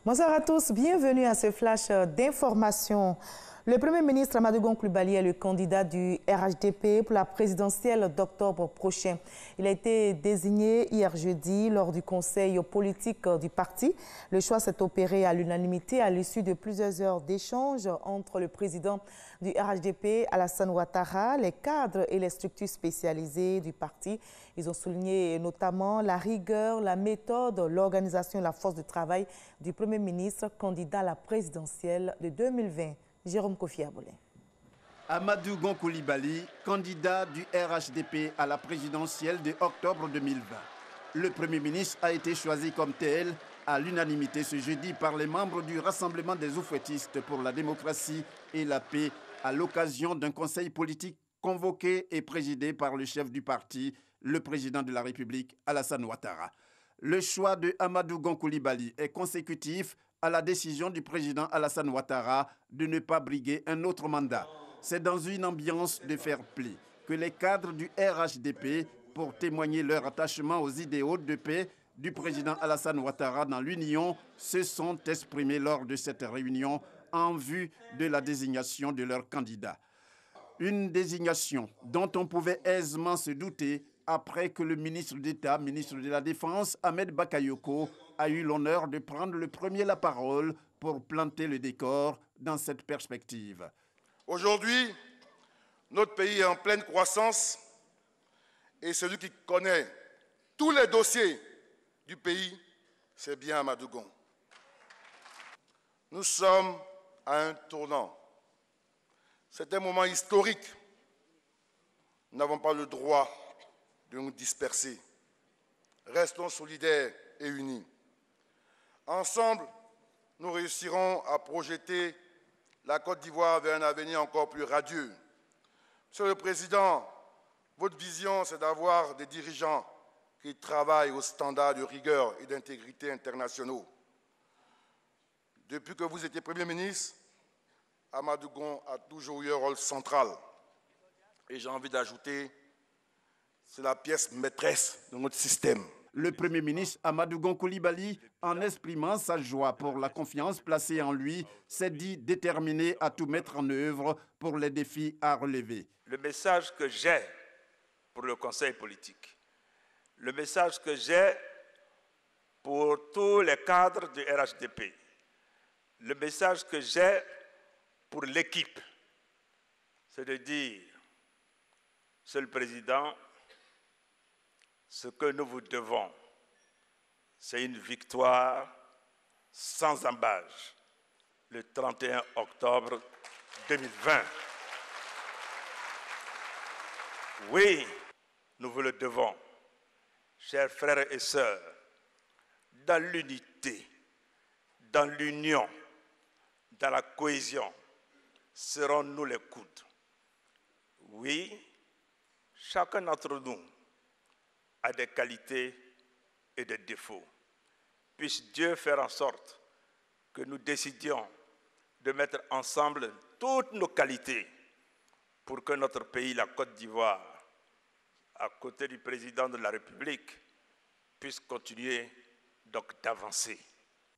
Bonsoir à tous, bienvenue à ce flash d'information. Le Premier ministre Amadou Gon Coulibaly est le candidat du RHDP pour la présidentielle d'octobre prochain. Il a été désigné hier jeudi lors du conseil politique du parti. Le choix s'est opéré à l'unanimité à l'issue de plusieurs heures d'échanges entre le président du RHDP, Alassane Ouattara, les cadres et les structures spécialisées du parti. Ils ont souligné notamment la rigueur, la méthode, l'organisation et la force de travail du Premier ministre candidat à la présidentielle de 2020. Jérôme Kofi Aboulé. Amadou Gon Coulibaly, candidat du RHDP à la présidentielle de octobre 2020. Le Premier ministre a été choisi comme tel à l'unanimité ce jeudi par les membres du Rassemblement des oufouettistes pour la démocratie et la paix à l'occasion d'un conseil politique convoqué et présidé par le chef du parti, le président de la République, Alassane Ouattara. Le choix de Amadou Gon Coulibaly est consécutif à la décision du président Alassane Ouattara de ne pas briguer un autre mandat. C'est dans une ambiance de fair play que les cadres du RHDP, pour témoigner leur attachement aux idéaux de paix du président Alassane Ouattara dans l'Union, se sont exprimés lors de cette réunion en vue de la désignation de leur candidat. Une désignation dont on pouvait aisément se douter après que le ministre d'État, ministre de la Défense, Ahmed Bakayoko, a eu l'honneur de prendre le premier la parole pour planter le décor dans cette perspective. Aujourd'hui, notre pays est en pleine croissance et celui qui connaît tous les dossiers du pays, c'est bien Amadou Gon. Nous sommes à un tournant. C'est un moment historique. Nous n'avons pas le droit de nous disperser. Restons solidaires et unis. Ensemble, nous réussirons à projeter la Côte d'Ivoire vers un avenir encore plus radieux. Monsieur le Président, votre vision, c'est d'avoir des dirigeants qui travaillent aux standards de rigueur et d'intégrité internationaux. Depuis que vous étiez Premier ministre, Amadou Gon a toujours eu un rôle central. Et j'ai envie d'ajouter, c'est la pièce maîtresse de notre système. Le Premier ministre Amadou Gon Coulibaly, en exprimant sa joie pour la confiance placée en lui, s'est dit déterminé à tout mettre en œuvre pour les défis à relever. Le message que j'ai pour le Conseil politique, le message que j'ai pour tous les cadres du RHDP, le message que j'ai pour l'équipe, c'est de dire, Monsieur le Président, ce que nous vous devons, c'est une victoire sans embâche le 31 octobre 2020. Oui, nous vous le devons, chers frères et sœurs, dans l'unité, dans l'union, dans la cohésion, serons-nous les coudes. Oui, chacun d'entre nous a des qualités et des défauts. Puisse Dieu faire en sorte que nous décidions de mettre ensemble toutes nos qualités pour que notre pays, la Côte d'Ivoire, à côté du président de la République, puisse continuer donc d'avancer.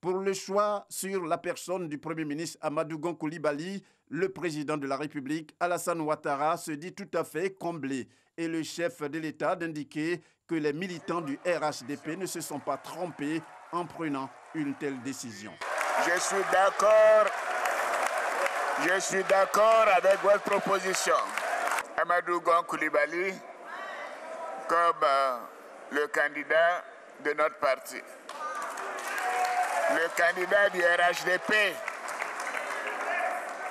Pour le choix sur la personne du Premier ministre Amadou Gon Coulibaly, le président de la République, Alassane Ouattara, se dit tout à fait comblé. Et le chef de l'État d'indiquer que les militants du RHDP ne se sont pas trompés en prenant une telle décision. Je suis d'accord avec votre proposition. Amadou Gon Coulibaly comme le candidat de notre parti. Le candidat du RHDP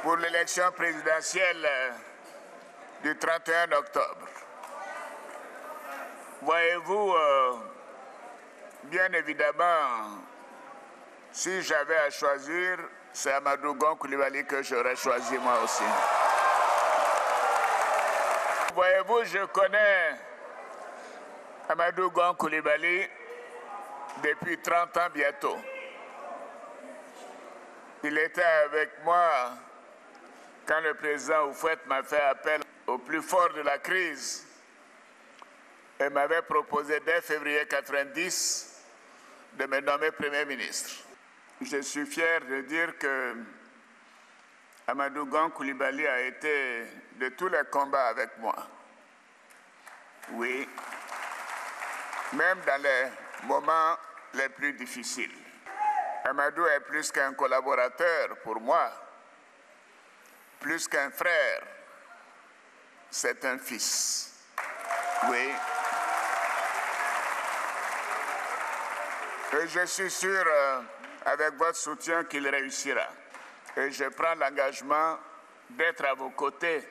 pour l'élection présidentielle du 31 octobre. Voyez-vous, bien évidemment, si j'avais à choisir, c'est Amadou Gon Coulibaly que j'aurais choisi moi aussi. Voyez-vous, je connais Amadou Gon Coulibaly depuis 30 ans bientôt. Il était avec moi quand le président Houphouët m'a fait appel au plus fort de la crise et m'avait proposé dès février 1990 de me nommer Premier ministre. je suis fier de dire que Amadou Gon Coulibaly a été de tous les combats avec moi. Oui, même dans les moments les plus difficiles. Amadou est plus qu'un collaborateur pour moi, plus qu'un frère, c'est un fils. Oui. Et je suis sûr, avec votre soutien, qu'il réussira. Et je prends l'engagement d'être à vos côtés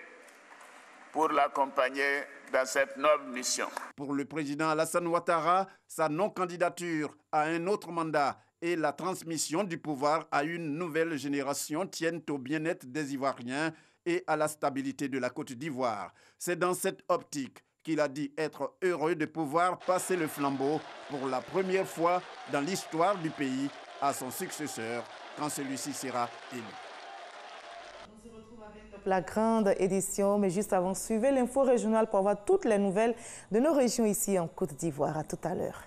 pour l'accompagner dans cette noble mission. Pour le président Alassane Ouattara, sa non-candidature à un autre mandat et la transmission du pouvoir à une nouvelle génération tiennent au bien-être des Ivoiriens et à la stabilité de la Côte d'Ivoire. C'est dans cette optique qu'il a dit être heureux de pouvoir passer le flambeau pour la première fois dans l'histoire du pays à son successeur quand celui-ci sera élu. On se retrouve avec la grande édition, mais juste avant, suivez l'info régionale pour avoir toutes les nouvelles de nos régions ici en Côte d'Ivoire. À tout à l'heure.